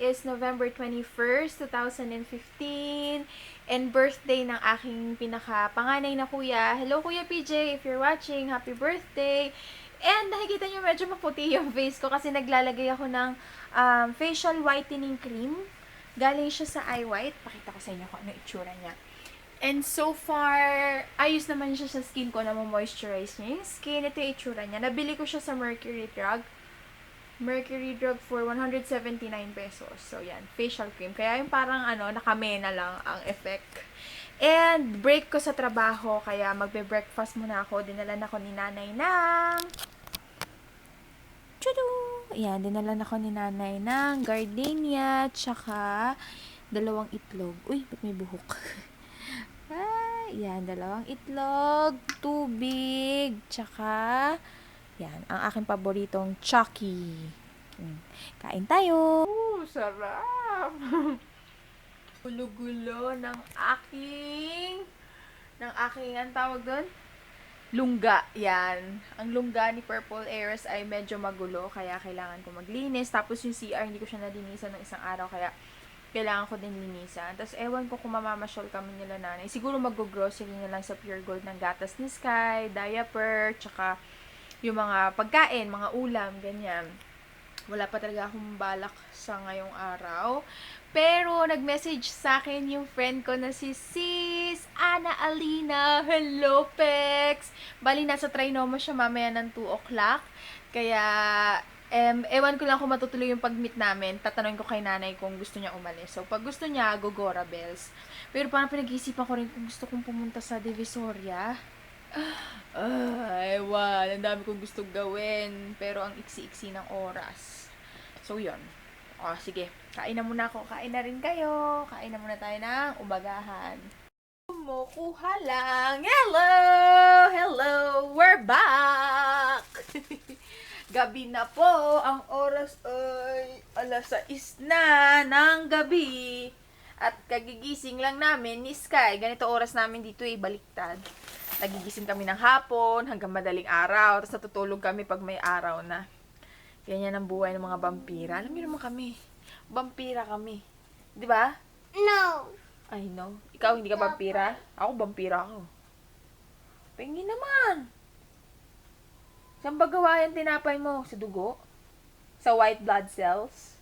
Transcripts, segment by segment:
is November 21st, 2015, and birthday ng aking pinaka-panganay na kuya. Hello, Kuya PJ, if you're watching, happy birthday! And nakikita nyo medyo maputi yung face ko kasi naglalagay ako ng facial whitening cream. Galing siya sa Eye White. Pakita ko sa inyo kung ano itsura niya. And so far, ayos naman siya sa skin ko na moisturize niya yung skin. Ito yung itsura niya. Nabili ko siya sa Mercury Drug. Mercury Drug for 179 pesos. So, yan. Facial cream. Kaya yung parang nakamena lang ang effect. And, break ko sa trabaho. Kaya magbe-breakfast muna ako. Dinalan ako ni nanay ng... Tudu! Ayan, dinalan ako ni nanay ng gardenia, tsaka 2 itlog. Uy, ba't may buhok? Yan, 2 itlog, tubig, tsaka, yan, ang aking paboritong Chucky. Kain tayo! Sarap! Gulo-gulo ng aking, ang tawag doon? Lungga, yan. Ang lungga ni Purple Heiress ay medyo magulo, kaya kailangan ko maglinis. Tapos yung CR, hindi ko siya nalinisan ng isang araw, kaya kailangan ko din linisan. Tapos, ewan ko kung mamamasyal kami nila nanay. Siguro mag-grocery na lang sa Pure Gold ng gatas ni Sky, diaper, tsaka yung mga pagkain, mga ulam, ganyan. Wala pa talaga akong balak sa ngayong araw. Pero, nag-message sa akin yung friend ko na si Sis Ana Alina. Hello, Pex! Bali, nasa Trinoma siya mamaya ng 2 o'clock. Kaya, ewan ko lang kung matutuloy yung pag-meet namin. Tatanungin ko kay nanay kung gusto niya umalis. So, pag gusto niya, Gogora Bells. Pero parang pinag-iisipan ko rin kung gusto kong pumunta sa Divisoria. Ewan. Ang dami kong gustong gawin. Pero ang iksi-iksi ng oras. So, yun. O, sige. Kain na muna ako. Kain na rin kayo. Kain na muna tayo ng umagahan. Kumukuha lang. Hello! Hello! We're back! Gabi na po. Ang oras ay 6:00 na ng gabi. At kagigising lang namin ni Sky. Ganito oras namin dito baliktad. Nagigising kami ng hapon hanggang madaling araw. Tapos natutulog kami pag may araw na. Ganyan ang buhay ng mga vampira. Alam niyo naman kami. Vampira kami. Di ba? No. I know. Ikaw hindi ka vampira? Ako vampira ako. Pengi naman. Saan ba gawa yung tinapay mo? Sa dugo? Sa white blood cells?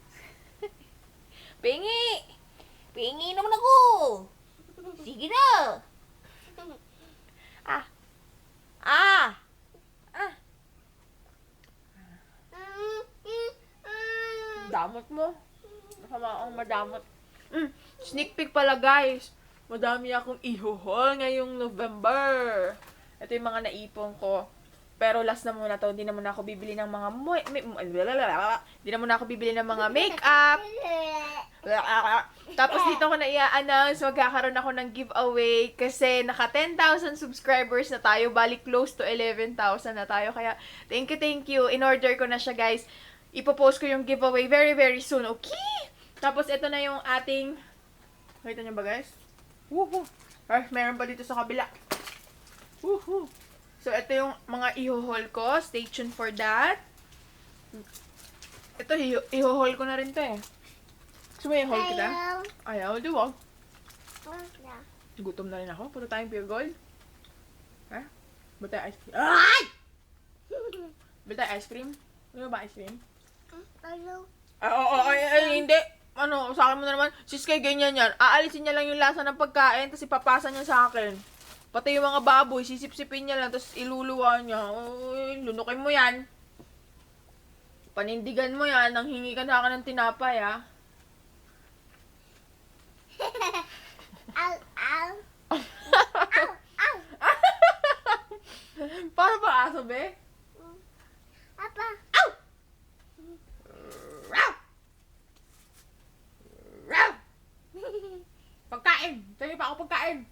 Pingi! Pingi naman ako! Sige na! Ah! Ah! Ah! Damot mo. Masama akong madamot. Sneak peek pala, guys. Madami akong ihuhol ngayong November. Ito yung mga naipon ko. Pero last na muna to, hindi na muna ako bibili ng mga hindi na muna ako bibili ng mga makeup. Tapos dito ko na i-announce, magkakaroon ako ng giveaway kasi naka 10,000 subscribers na tayo, balik close to 11,000 na tayo. Kaya thank you. In order ko na siya, guys. Ipopost ko yung giveaway very soon, okay? Tapos ito na yung ating, nakita nyo ba, guys? Woohoo! Meron pa dito sa kabila. Woohoo! So, ito yung mga iho-haul ko. Stay tuned for that. Ito, iho-haul ko na rin to Gusto mo i-haul kita? Ayaw, di ba? Gutom na rin ako. Punta tayong Pure Gold. Ha? Ba't tayo ice cream? Ay! Ba't tayo ice cream? Ano ba ice cream? Ayaw. Ay, hindi. Sa akin mo na naman. Sis, kay ganyan yan. Aalisin niya lang yung lasa ng pagkain, tapos ipapasa niya sa akin. Pati yung mga baboy, sisip-sipin niya lang, tapos iluluwa niya. Uy, lunukin mo yan. Panindigan mo yan, nang hingi ka na akin ng tinapay, ha? Paano ba aso, be? Apa. Ow! Pagkain! Sa'yo pa ako pagkain!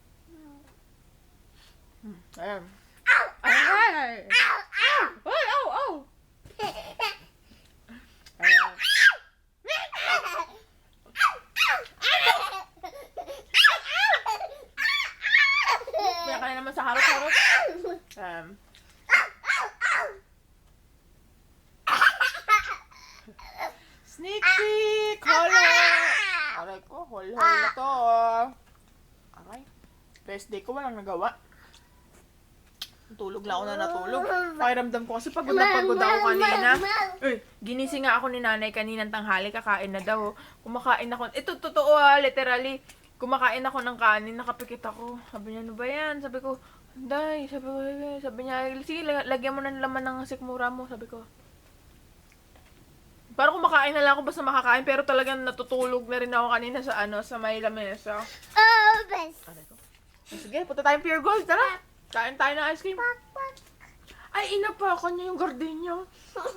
Ayan. Ay! Ay! Ow! Ayan. Kaya ka na naman sa harot-harot. Sneak peek! Hello! Aray ko, hol-hol na to. Aray. Best day ko, walang nagawa. Tulog lang ako na natulog. Pakiramdam ko kasi pagod na pagod ako kanina. Ginising nga ako ni nanay kaninang tanghali, kakain na daw. Kumakain ako. Ito, totoo literally. Kumakain ako ng kanin, nakapikit ako. Sabi niya, ano ba yan? Sabi ko, Day, sabi niya, sige, lagyan mo ng laman ng sikmura mo. Sabi ko, parang kumakain na lang ako basta makakain, pero talagang natutulog na rin ako kanina sa sa may lamesa. Oh, best. Aray ko. Sige, punta tayong Pure Gold, tara! Kain tayo ng ice cream. Ay, inapakan niya yung gardenia.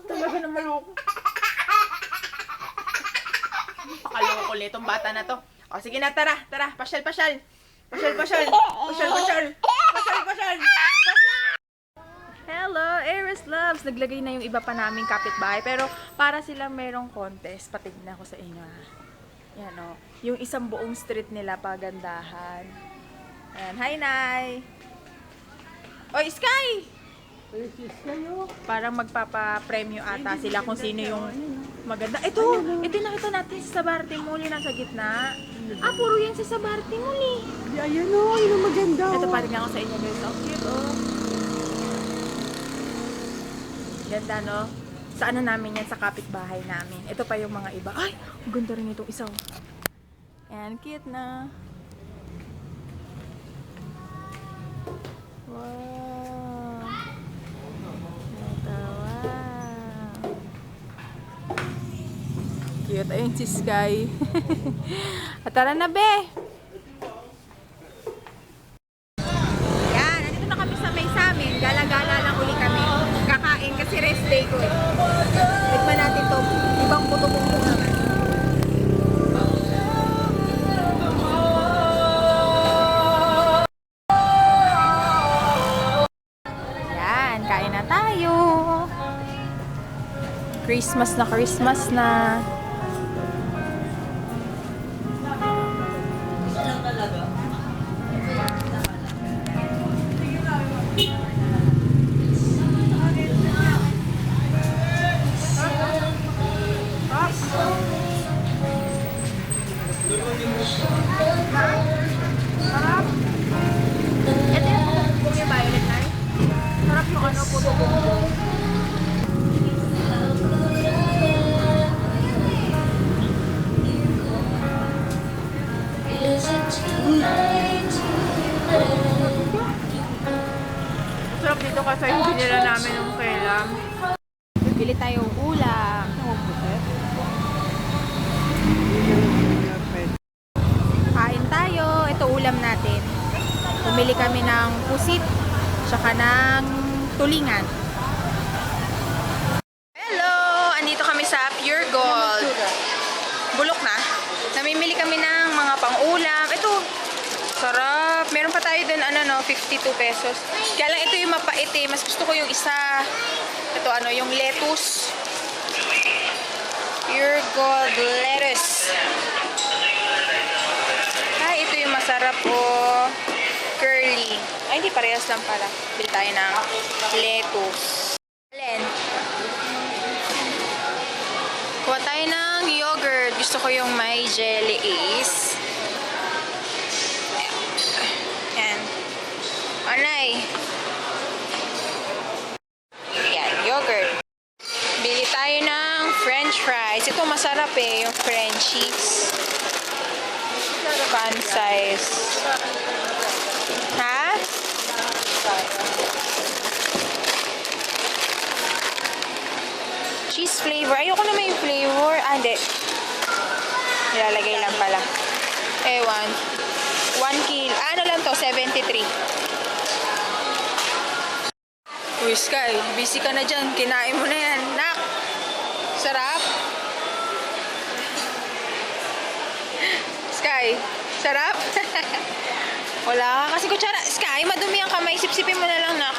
Talaga na maloko. Pakaloko ulit itong bata na to. O, sige na, tara. Pasyal. Pasyal. Hello, Aries Loves! Naglagay na yung iba pa naming kapitbahay, pero para silang merong contest, patignan ko sa inyo. Yan o. Yung isang buong street nila, pagandahan. Ayan, hi, Nay! Oy, Sky! Parang magpapa-premyo ata sila kung sino yung maganda. Ito nakita natin sa Sabarte Mall, nasa gitna. Puro yan sa Sabarte Mall eh. Ayan o, yun ang maganda. Ito pa rin ako sa inyo guys. Ang cute Ganda no? Sa ano namin yan, sa kapitbahay namin. Ito pa yung mga iba. Ay, ang ganda rin itong isa. Ayan, cute na. Wow. Cute. Ayun si Sky. At tara na, be! Yan, nandito na kami sa may samin. Gala-gala lang uli kami. Kakain kasi rest day ko eh. Tikman natin to. Ibang puto-puto naman. Yan, kain na tayo. Christmas na. Sarap. Ito yung violet na eh. Sarap yung puto-puto. Sarap dito kasi hindi nila namin yung kailam. Bili tayong ulam. Kain tayo. Ito ulam natin. Bumili kami ng pusit. Tsaka ng tulingan. Hello! Andito kami sa Pure Gold. Bulok na. Namimili kami ng mga pang-ulam. Ito. Sarap. Meron pa tayo dun, 52 pesos. Kaya lang ito yung mapait eh. Mas gusto ko yung isa. Ito, yung lettuce. Pure Gold lettuce. Ay, ito yung masarap po. Curly. Ay, hindi. Parehas lang pala. Bili tayo ng lettuce. Alin? Kuha tayo ng yogurt. Gusto ko yung may jelly is. Yan. Anay. Yan, yogurt. Bili tayo ng french fries. Ito masarap eh, yung Frenchies. Fun size. Ha? Cheese flavor. Ayoko na may flavor. Hindi. Nilalagay lang pala. Ewan. 1 kilo. Ano lang to? 73. Uy, Sky. Busy ka na dyan. Kinain mo na yan. Nak! Sarap? Sky. Sarap? Wala ka kasi kutsara. Sky, madumi ang kamay. Sipsipin mo na lang, nak.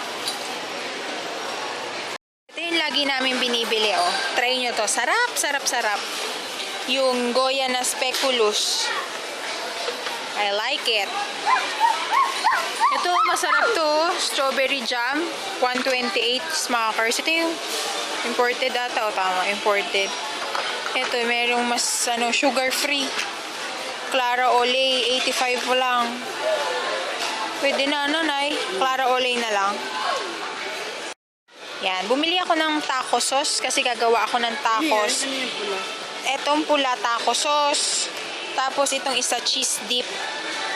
Ito yung lagi namin binibili, oh. Try nyo to. Sarap, sarap, sarap. Yung Goya na speculous. I like it. Ito, masarap to. Strawberry jam. 128 Smuckers. Ito yung imported ata. O, tama, imported. Ito, merong mas, sugar free. Clara Olay, 85 lang. Pwede na, Nay. Clara Olay na lang. Yan. Bumili ako ng taco sauce kasi gagawa ako ng tacos. Etong pula taco sauce. Tapos itong isa cheese dip.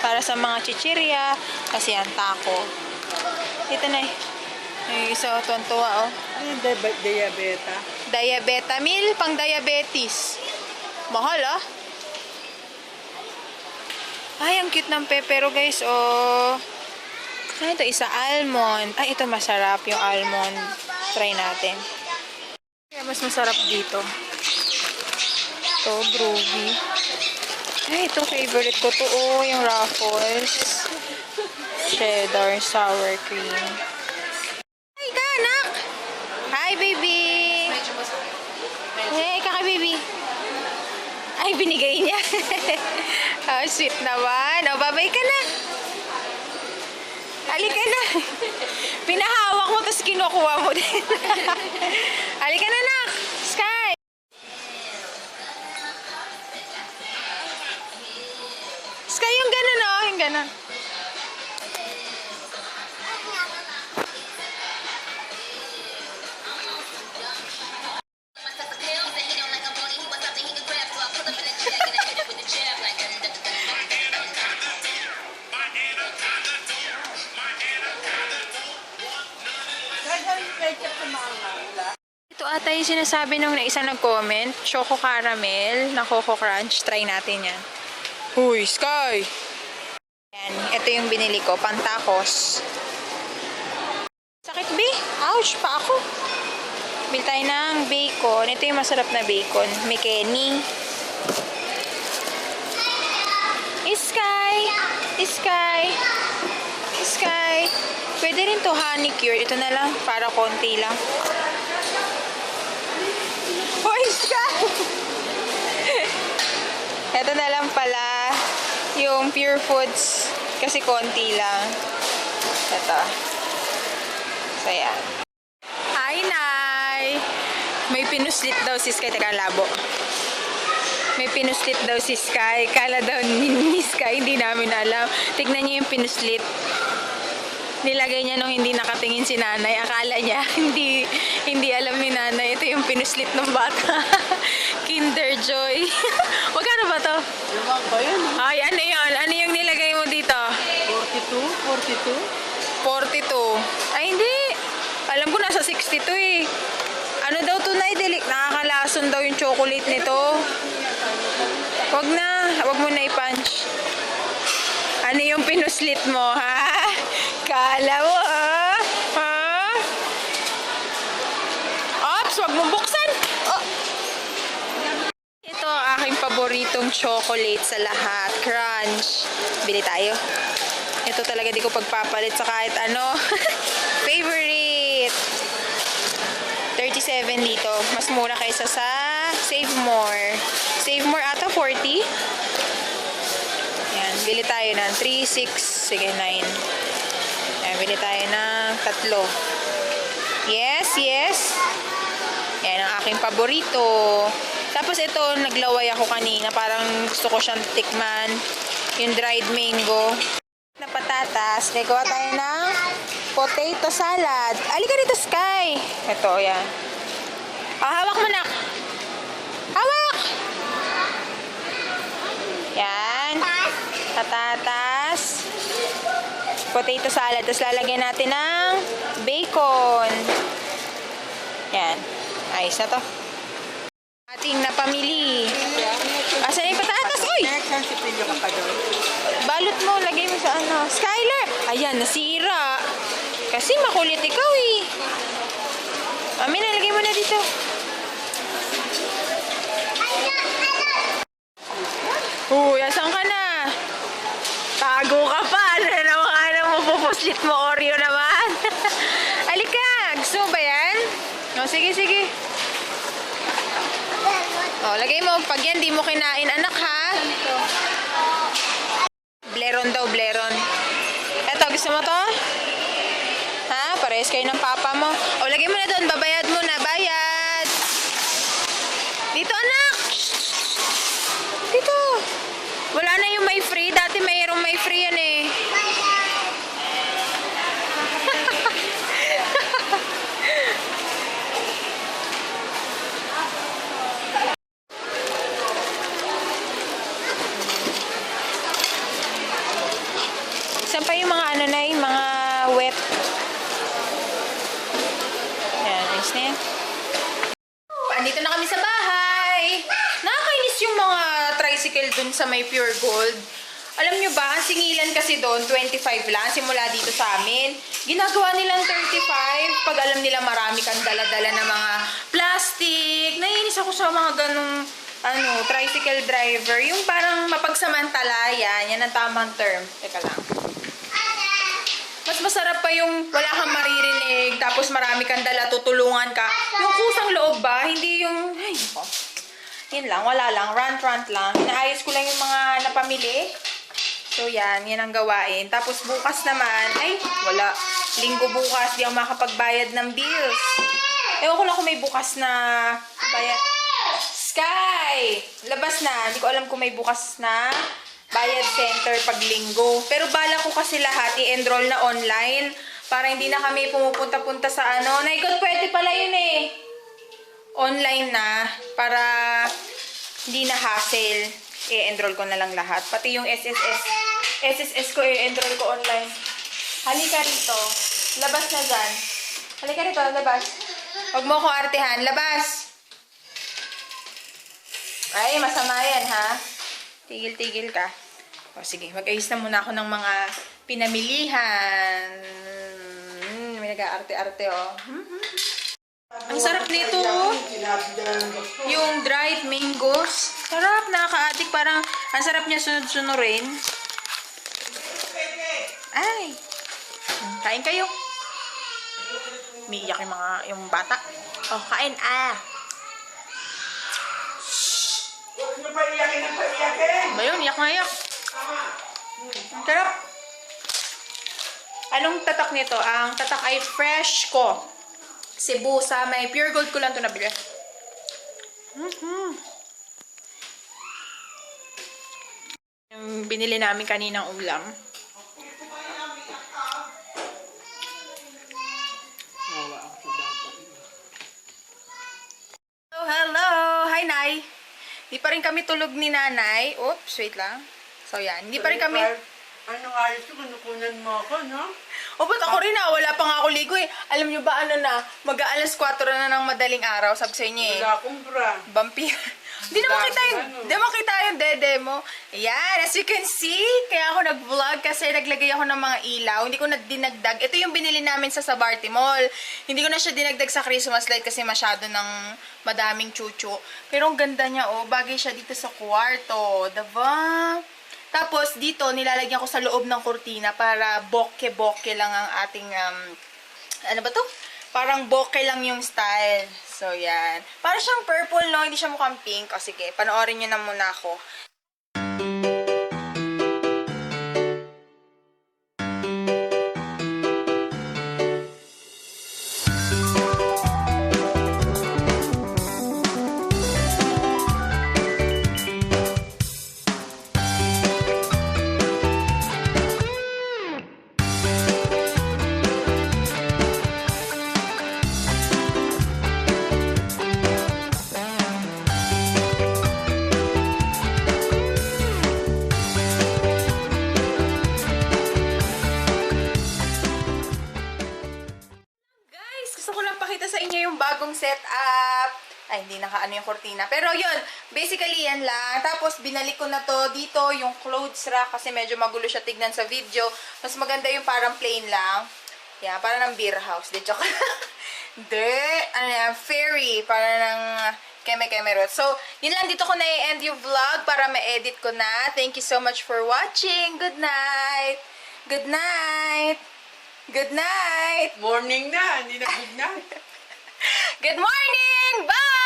Para sa mga chichirya. Kasi yan, taco. Ito, Nay. Yung isa, tuwan-tuwa, oh. Ano yung diabeta? Diabetamil, pang diabetes. Mahal, ah. Ay, ang cute ng pepero, guys, oh. Ay, ito, isa almond. Ay, ito masarap yung almond. Try natin. Kaya mas masarap dito. Ito, groovy. Ay, ito, favorite ko to, oh, yung Ruffles. Cheddar, sour cream. Hi, ka, anak! Hi, baby! Hey, kaka, baby! Ay, binigay niya. Oh, sweet naman. Oh, babay ka na. Halika na. Pinahawak mo, tapos kinukuha mo din. Halika na, nak. Sky. Sky, yung gano'n, oh. Yung gano'n. Ito ata yung sinasabi nung isang nag-comment. Choco caramel na Coco Crunch. Try natin yan. Huy, Sky! Yan. Ito yung binili ko. Pantacos. Sakit, B? Ouch! Pa ako. Bili tayo ng bacon. Ito yung masarap na bacon. May Kenny. Sky! Sky! Sky! Pwede rin to honey cure. Ito na lang. Para konti lang. Hoy, Sky! Ito na lang pala. Yung Pure Foods. Kasi konti lang. Ito. So, yan. Hi, Nay! May pinuslit daw si Sky. Teka, labo. May pinuslit daw si Sky. Kala daw ni Sky, hindi namin alam. Tignan niyo yung pinuslit. Nilagay niya nung hindi nakatingin si nanay. Akala niya, hindi alam ni nanay. Ito yung pinuslit ng bata. Kinder Joy. Magkano ba to? Lumang ba yun? Ay, ano yun? Ano yung nilagay mo dito? 42? 42. Ay, hindi. Alam ko nasa 62 eh. Ano daw to, Nay? Nakakalason daw yung chocolate nito. Wag na. Wag mo na i-punch. Ano yung pinuslit mo, ha? Kala mo, ha? Ha? Ops, wag mo buksan. Oh. Ito ang aking paboritong chocolate sa lahat. Crunch. Bili tayo. Ito talaga di ko pagpapalit sa kahit ano. Favorite. 37 dito. Mas mura kaysa sa Save More. Save More ata 40. Yan. Bili tayo ng 3, 6, sige 9. Yan. Bili tayo ng 3. Yes, yes. Yan ang aking paborito. Tapos ito, naglaway ako kanina. Parang gusto ko siyang tikman. Yung dried mango. Na patatas. Gagawa tayo ng potato salad. Alika dito, Sky. Ito, yan. Hawak mo, nak. Hawak! Yan. Patatas. Potato salad. Tapos lalagyan natin ng bacon. Yan. Ayos na to. Ating napamili. Asan yung patatas? Uy! Nagsasipilyo ka pa doon. Balot mo, lagay mo sa ano. Skyler! Ayan, nasira. Kasi makulit ikaw eh. Mami, nalagay mo na dito. Uy, asan ka na? Tago ka pa. Ano mo, pupuslit mo, Oreo naman. Alika, gusto mo ba yan? O, sige, sige. O, lagay mo. Pag yan, di mo kinain, anak, ha? Bleron daw, bleron. Eto, gusto mo to? Ha? Parehas kayo ng papa mo. O, lagay mo na doon. Babayad mo na. Bayad. Dito, anak. Dito. Wala na kasi mayroong may free yan eh. Saan pa yung mga ano na yung mga wet? Yan, ayos na yan. Andito na kami sa bahay. Nakakainis yung mga tricycle dun sa may Pure Gold. Alam nyo ba, ang singilan kasi doon, 25 lang, simula dito sa amin. Ginagawa nilang 35 pag alam nila marami kang dala-dala na mga plastic. Naiinis ako sa mga ganong tricycle driver. Yung parang mapagsamantala, yan ang tamang term. Teka lang. Mas masarap pa yung wala kang maririnig, tapos marami kang dala, tutulungan ka. Yung kusang loob ba, hindi yung, ay, nako. Yan lang, wala lang, rant lang. Inaayos ko lang yung mga napamili. So yan ang gawain. Tapos bukas naman, ay, wala. Linggo bukas, di ako makapagbayad ng bills. Ewan ko lang kung may bukas na bayad. Sky! Labas na. Hindi ko alam kung may bukas na bayad center pag linggo. Pero bala ko kasi lahat i-enroll na online para hindi na kami pumupunta-punta sa ano. Naikot, pwede pala yun eh. Online na para hindi na hassle. I-enroll ko na lang lahat. Pati yung SSS ko i-enroll ko online. Halika rito. Labas na dyan. Halika rito, labas. Huwag mo ko artehan. Labas! Ay, masama yan ha. Tigil-tigil ka. O sige, mag-ayos na muna ako ng mga pinamilihan. May nag-aarte-arte oh. Ang sarap nito oh. Yung dried mangoes. Sarap, nakaka-addict. Parang, ang sarap niya sunod-sunurin. Ay. Kain kayo. Umiiyak yung bata. Oh, kain ah. Ayun, iyak na iyak. Ang sarap. Anong tatak nito? Ang tatak ay fresh ko. Cebu sa may Pure Gold ko lang ito nabili. Yung binili namin kaninang ulam. Hello! Hi, Nay! Hindi pa rin kami tulog ni Nanay. Oops, wait lang. So, yan. Hindi pa rin kami... Anong ayos ko? Kinukunan mo ako, no? O, ba't ako rin na? Wala pa nga ako ligo eh. Alam nyo ba ano na? Mag-aalas 4 na ng madaling araw. Sabi sa inyo eh. Wala akong bra. Vampire. Hindi naman kita yung dede mo. Ayan, as you can see, kaya ako nag-vlog kasi naglagay ako ng mga ilaw. Hindi ko na dinagdag. Ito yung binili namin sa Sabarti Mall. Hindi ko na siya dinagdag sa Christmas light kasi masyado ng madaming chuchu. Pero ang ganda niya, oh. Bagay siya dito sa kwarto. Diba? Tapos, dito, nilalagyan ko sa loob ng kurtina para bokeh-bokeh lang ang ating, ano ba to? Parang bokeh lang yung style. So, yan. Parang siyang purple, no? Hindi siya mukhang pink. O, sige, panoorin nyo na muna ako. Bagong setup. Ay, hindi nakaano yung kortina. Pero yun, basically yan lang. Tapos, binalik ko na to dito, yung clothes rack, kasi medyo magulo siya tignan sa video. Mas maganda yung parang plain lang. Yan, parang ng beer house. De, joke. De, ano yan, fairy. Parang ng keme-keme-rot. So, yun lang, dito ko na-end yung vlog para ma-edit ko na. Thank you so much for watching. Good night. Good night. Good night. Morning na, hindi na good night. Good morning! Bye!